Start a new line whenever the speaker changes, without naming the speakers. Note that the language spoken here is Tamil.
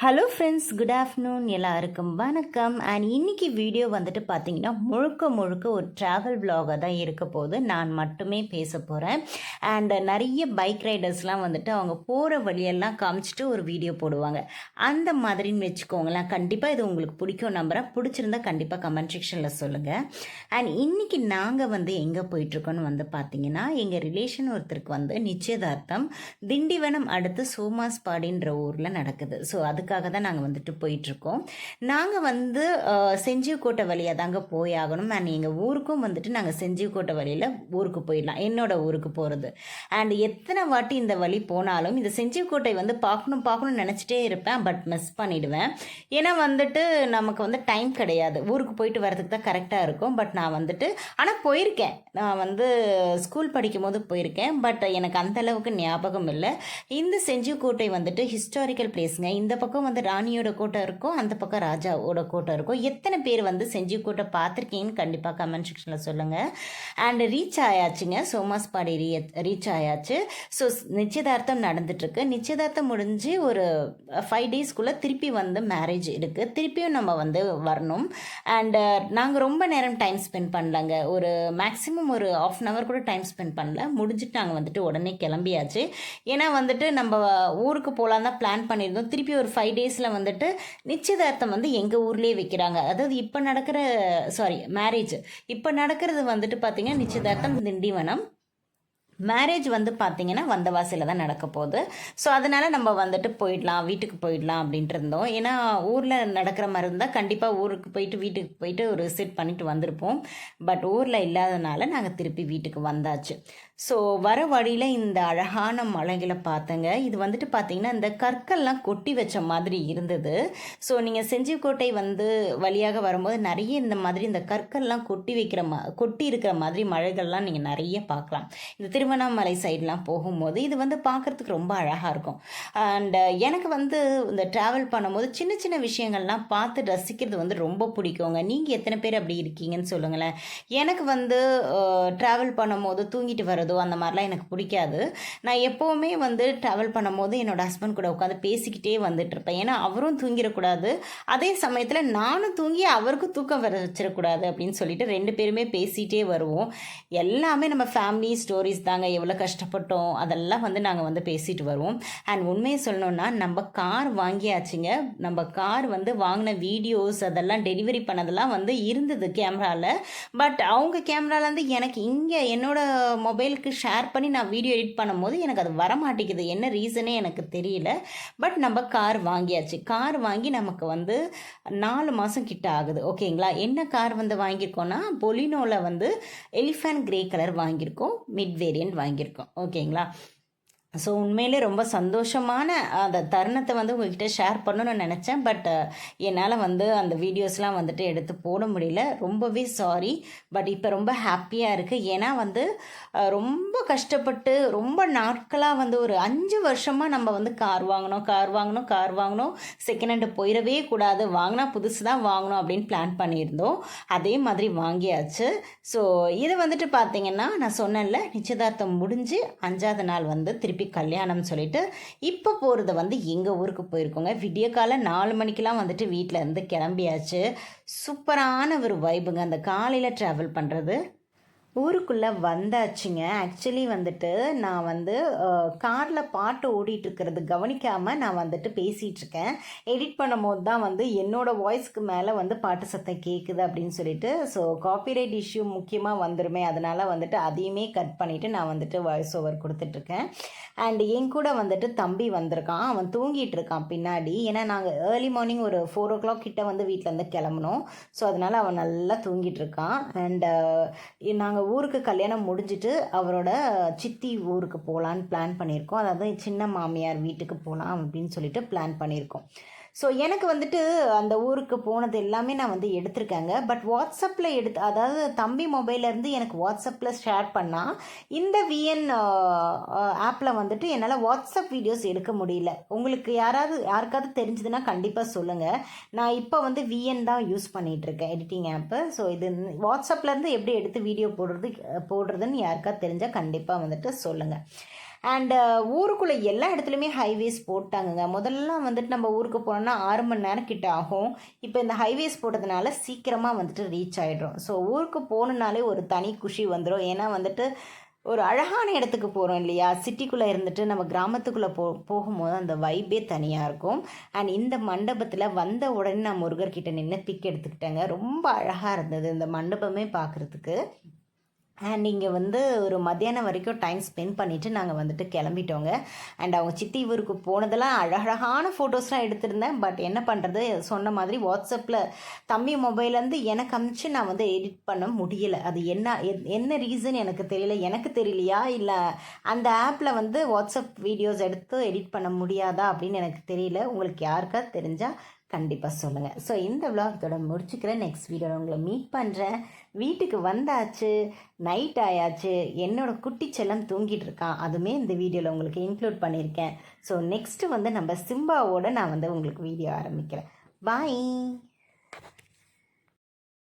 Hello friends, good afternoon. எல்லாருக்கும் வணக்கம். அண்ட் இன்றைக்கி வீடியோ வந்துட்டு பார்த்தீங்கன்னா முழுக்க ஒரு ட்ராவல் விலாகாக தான் இருக்க போது. நான் மட்டுமே பேச போகிறேன். அண்ட் நிறைய பைக் ரைடர்ஸ்லாம் வந்துட்டு அவங்க போகிற வழியெல்லாம் காமிச்சிட்டு ஒரு வீடியோ போடுவாங்க. அந்த மாதிரின்னு வச்சுக்கோங்களேன். கண்டிப்பாக இது உங்களுக்கு பிடிக்கும் நம்புகிறேன். பிடிச்சிருந்தா கண்டிப்பாக கமெண்ட் செக்ஷனில் சொல்லுங்கள். அண்ட் இன்றைக்கி நாங்கள் வந்து எங்கே போயிட்டுருக்கோன்னு வந்து பார்த்தீங்கன்னா, எங்கள் ரிலேஷன் ஒருத்தருக்கு வந்து நிச்சயதார்த்தம் திண்டிவனம் அடுத்து சோமாஸ்பாடின்ற ஊரில் நடக்குது. ஸோ அதுக்காக தான் நாங்கள் வந்துட்டு போயிட்டுருக்கோம். நாங்கள் வந்து செஞ்சிக்கோட்டை வழியாக தாங்க போயாகணும். அண்ட் எங்கள் ஊருக்கும் வந்துட்டு நாங்கள் செஞ்சிக்கோட்டை வழியில் ஊருக்கு போயிடலாம், என்னோட ஊருக்கு போகிறது. அண்ட் எத்தனை வாட்டி இந்த வழி போனாலும் இந்த செஞ்சிக்கோட்டை வந்து பார்க்கணும்னு நினச்சிட்டே இருப்பேன். பட் மிஸ் பண்ணிவிடுவேன். ஏன்னா வந்துட்டு நமக்கு வந்து டைம் கிடையாது. ஊருக்கு போயிட்டு வரதுக்கு தான் கரெக்டாக இருக்கும். பட் நான் வந்துட்டு ஆனால் போயிருக்கேன். நான் வந்து ஸ்கூல் படிக்கும் போது போயிருக்கேன். பட் எனக்கு அந்தளவுக்கு ஞாபகம் இல்லை. இந்த செஞ்சிக்கோட்டை வந்துட்டு ஹிஸ்டாரிக்கல் பிளேஸுங்க. இந்த பக்கம் வந்து ராணியோட கோட்டை இருக்கும், அந்த பக்கம் ராஜாவோட கோட்டை இருக்கும். எத்தனை பேர் வந்து செஞ்சிக்கோட்டை பார்த்துருக்கீங்கன்னு கண்டிப்பாக கமெண்ட் செக்ஷனில் சொல்லுங்கள். அண்ட் ரீச் ஆயாச்சுங்க, சோமாஸ்பாடி ரீச் ஆயாச்சு. ஸோ நிச்சயதார்த்தம் நடந்துட்டுருக்கு. நிச்சயதார்த்தம் முடிஞ்சு ஒரு 5 டேஸ்க்குள்ளே திருப்பி வந்து மேரேஜ் இருக்குது. திருப்பியும் நம்ம வந்து வரணும். அண்டு நாங்கள் ரொம்ப நேரம் டைம் ஸ்பெண்ட் பண்ணலங்க. ஒரு மேக்ஸிமம் ஒரு ½ அன் ஹவர் கூட டைம் ஸ்பெண்ட் பண்ணல. முடிஞ்சுட்டு நாங்கள் வந்துட்டு உடனே கிளம்பியாச்சு. ஏன்னா வந்துட்டு நம்ம ஊருக்கு போகலான் தான் பிளான் பண்ணியிருந்தோம். திருப்பி ஒரு 5 டேஸில் வந்துட்டு நிச்சயதார்த்தம் வந்து எங்கள் ஊர்லேயே வைக்கிறாங்க. அதாவது இப்போ நடக்கிற மேரேஜ் இப்போ நடக்கிறது வந்துட்டு பார்த்திங்கன்னா நிச்சயதார்த்தம் திண்டிவனம், மேரேஜ் வந்து பார்த்திங்கன்னா வந்தவாசியில் தான் நடக்க போகுது. ஸோ அதனால் நம்ம வந்துட்டு வீட்டுக்கு போயிடலாம் அப்படின்ட்டு இருந்தோம். ஏன்னா ஊரில் நடக்கிற மாதிரி இருந்தால் கண்டிப்பாக ஊருக்கு போயிட்டு வீட்டுக்கு போயிட்டு ஒரு விசிட் பண்ணிட்டு வந்திருப்போம். பட் ஊரில் இல்லாதனால நாங்கள் திருப்பி வீட்டுக்கு வந்தாச்சு. ஸோ வர வழியில் இந்த அழகான மலைகளை பார்த்தங்க. இது வந்துட்டு பார்த்திங்கன்னா இந்த கற்கள்லாம் கொட்டி வச்ச மாதிரி இருந்தது. ஸோ நீங்கள் செஞ்சிக்கோட்டை வந்து வழியாக வரும்போது நிறைய இந்த மாதிரி இந்த கற்கள்லாம் கொட்டி இருக்கிற மாதிரி மழைகள்லாம் நீங்கள் நிறைய பார்க்கலாம். இந்த திருவண்ணாமலை சைட்லாம் போகும்போது இது வந்து பார்க்குறதுக்கு ரொம்ப அழகாக இருக்கும். அண்ட் எனக்கு வந்து இந்த ட்ராவல் பண்ணும்போது சின்ன சின்ன விஷயங்கள்லாம் பார்த்து ரசிக்கிறது வந்து ரொம்ப பிடிக்குங்க. நீங்கள் எத்தனை பேர் அப்படி இருக்கீங்கன்னு சொல்லுங்களேன். எனக்கு வந்து ட்ராவல் பண்ணும்போது தூங்கிட்டு வர்றதோ அந்த மாதிரிலாம் எனக்கு பிடிக்காது. நான் எப்போவுமே வந்து ட்ராவல் பண்ணும்போது என்னோடய ஹஸ்பண்ட் கூட உட்காந்து பேசிக்கிட்டே வந்துட்டுருப்பேன். ஏன்னா அவரும் தூங்கிடக்கூடாது, அதே சமயத்தில் நானும் தூங்கி அவருக்கும் தூக்கம் வர வச்சிடக்கூடாது அப்படின்னு சொல்லிட்டு 2 பேருமே பேசிகிட்டே வருவோம். எல்லாமே நம்ம ஃபேமிலி ஸ்டோரிஸ் தாங்க. எவ்வளோ கஷ்டப்பட்டோம் அதெல்லாம் வந்து நாங்கள் வந்து பேசிட்டு வருவோம். அண்ட் உண்மையை சொல்லணுன்னா நம்ம கார் வாங்கியாச்சுங்க. நம்ம கார் வந்து வாங்கின வீடியோஸ் அதெல்லாம் டெலிவரி பண்ணதெல்லாம் வந்து இருந்தது கேமராவில். பட் அவங்க கேமராலேருந்து எனக்கு இங்கே என்னோடய மொபைலுக்கு ஷேர் பண்ணி நான் வீடியோ எடிட் பண்ணும்போது எனக்கு அது வரமாட்டேங்குது. என்ன ரீசனே எனக்கு தெரியல. பட் நம்ம கார் வாங்கியாச்சு. கார் வாங்கி நமக்கு வந்து 4 மாதம் கிட்ட ஆகுது. ஓகேங்களா. என்ன கார் வந்து வாங்கியிருக்கோன்னா பொலினோவில் வந்து எலிஃபண்ட் கிரே கலர் வாங்கியிருக்கோம். மிட் வேரியன்ட் வாங்கியிருக்கோம். ஓகேங்களா. ஸோ உண்மையிலே ரொம்ப சந்தோஷமான அந்த தருணத்தை வந்து உங்கள்கிட்ட ஷேர் பண்ணணும்னு நினச்சேன். பட் என்னால் வந்து அந்த வீடியோஸ்லாம் வந்துட்டு எடுத்து போட முடியல. ரொம்பவே சாரி. பட் இப்போ ரொம்ப ஹாப்பியாக இருக்குது. ஏன்னா வந்து ரொம்ப கஷ்டப்பட்டு ரொம்ப நாட்களாக வந்து ஒரு 5 வருஷமாக நம்ம வந்து கார் வாங்கணும். செகண்ட் ஹேண்டு போயிடவே கூடாது, வாங்கினா புதுசு தான் வாங்கணும் அப்படின்னு பிளான் பண்ணியிருந்தோம். அதே மாதிரி வாங்கியாச்சு. ஸோ இது வந்துட்டு பார்த்திங்கன்னா நான் சொன்னேன்ல, நிச்சயதார்த்தம் முடிஞ்சு 5ஆவது நாள் வந்து திருப்பி கல்யாணம் சொல்லிட்டு இப்போ போகிறது வந்து எங்கள் ஊருக்கு போயிருக்கோங்க. விடிய காலை 4 மணிக்கெலாம் வந்துட்டு வீட்டில் இருந்து கிளம்பியாச்சு. சூப்பரான ஒரு வைபுங்க அந்த காலையில் ட்ராவல் பண்ணுறது. ஊருக்குள்ளே வந்தாச்சுங்க. ஆக்சுவலி வந்துட்டு நான் வந்து காரில் பாட்டு ஓடிட்டுருக்கிறது கவனிக்காமல் நான் வந்துட்டு பேசிகிட்ருக்கேன். எடிட் பண்ணும்போது தான் வந்து என்னோடய வாய்ஸ்க்கு மேலே வந்து பாட்டு சத்தம் கேட்குது அப்படின்னு சொல்லிட்டு. ஸோ காப்பிரைட் இஷ்யூ முக்கியமாக வந்துடுமே, அதனால் வந்துட்டு அதையுமே கட் பண்ணிவிட்டு நான் வந்துட்டு வாய்ஸ் ஓவர் கொடுத்துட்ருக்கேன். அண்ட் என் கூட வந்துட்டு தம்பி வந்திருக்கான். அவன் தூங்கிட்டு இருக்கான் பின்னாடி. ஏன்னா நாங்கள் ஏர்லி மார்னிங் ஒரு 4 o'clock கிட்ட வந்து வீட்டிலேருந்து கிளம்பணும். ஸோ அதனால் அவன் நல்லா தூங்கிட்டு இருக்கான். அண்டு நாங்கள் ஊருக்கு கல்யாணம் முடிஞ்சிட்டு அவரோட சித்தி ஊருக்கு போகலான்னு பிளான் பண்ணியிருக்கோம். அதாவது சின்ன மாமியார் வீட்டுக்கு போகலாம் அப்படின்னு சொல்லிட்டு பிளான் பண்ணியிருக்கோம். ஸோ எனக்கு வந்துட்டு அந்த ஊருக்கு போனது எல்லாமே நான் வந்து எடுத்திருக்கேங்க. பட் வாட்ஸ்அப்பில் அதாவது தம்பி மொபைல்லேருந்து எனக்கு வாட்ஸ்அப்பில் ஷேர் பண்ணால் இந்த விஎன் ஆப்பில் வந்துட்டு என்னால் வாட்ஸ்அப் வீடியோஸ் எடுக்க முடியல. உங்களுக்கு யாருக்காவது தெரிஞ்சதுன்னா கண்டிப்பாக சொல்லுங்கள். நான் இப்போ வந்து விஎன் தான் யூஸ் பண்ணிகிட்ருக்கேன் எடிட்டிங் ஆப்பு. ஸோ இது வாட்ஸ்அப்லேருந்து எப்படி எடுத்து வீடியோ போடுறதுன்னு யாருக்காவது தெரிஞ்சால் கண்டிப்பாக வந்துட்டு சொல்லுங்கள். அண்டு ஊருக்குள்ளே எல்லா இடத்துலையுமே ஹைவேஸ் போட்டாங்கங்க. முதல்லாம் வந்துட்டு நம்ம ஊருக்கு போனோம்னா 6 மணி நேரம் கிட்ட ஆகும். இப்போ இந்த ஹைவேஸ் போட்டதுனால சீக்கிரமாக வந்துட்டு ரீச் ஆகிடும். ஸோ ஊருக்கு போகணுன்னாலே ஒரு தனி குஷி வந்துடும். ஏன்னா வந்துட்டு ஒரு அழகான இடத்துக்கு போகிறோம் இல்லையா? சிட்டிக்குள்ளே இருந்துட்டு நம்ம கிராமத்துக்குள்ளே போகும்போது அந்த வைப்பே தனியாக இருக்கும். அண்ட் இந்த மண்டபத்தில் வந்த உடனே நான் முருகர்கிட்ட நின்று பிக் எடுத்துக்கிட்டேங்க. ரொம்ப அழகாக இருந்தது இந்த மண்டபமே பார்க்குறதுக்கு. அண்ட் இங்கே வந்து ஒரு மத்தியானம் வரைக்கும் டைம் ஸ்பெண்ட் பண்ணிவிட்டு நாங்கள் வந்துட்டு கிளம்பிட்டோங்க. அண்ட் அவங்க சித்தி ஊருக்கு போனதெல்லாம் அழகழகான ஃபோட்டோஸ்லாம் எடுத்திருந்தேன். பட் என்ன பண்ணுறது, சொன்ன மாதிரி வாட்ஸ்அப்பில் தம்பி மொபைல்லேருந்து எனக்கு அனுப்பிச்சு நான் வந்து எடிட் பண்ண முடியலை. அது என்ன ரீசன் எனக்கு தெரியல. எனக்கு தெரியலையா இல்லை அந்த ஆப்பில் வந்து வாட்ஸ்அப் வீடியோஸ் எடுத்து எடிட் பண்ண முடியாதா அப்படின்னு எனக்கு தெரியல. உங்களுக்கு யாருக்கா தெரிஞ்சால் கண்டிப்பாக சொல்லுங்கள். ஸோ இந்த விளாகத்தோட முடிச்சுக்கிறேன். நெக்ஸ்ட் வீடியோவில் உங்களை மீட் பண்ணுறேன். வீட்டுக்கு வந்தாச்சு, நைட் ஆயாச்சு, என்னோட குட்டி செல்லம் தூங்கிட்டு இருக்கான். அதுவுமே இந்த வீடியோவில் உங்களுக்கு இன்க்ளூட் பண்ணியிருக்கேன். ஸோ நெக்ஸ்ட்டு வந்து நம்ம சிம்பாவோட நான் வந்து உங்களுக்கு வீடியோ ஆரம்பிக்கிறேன். பாய்.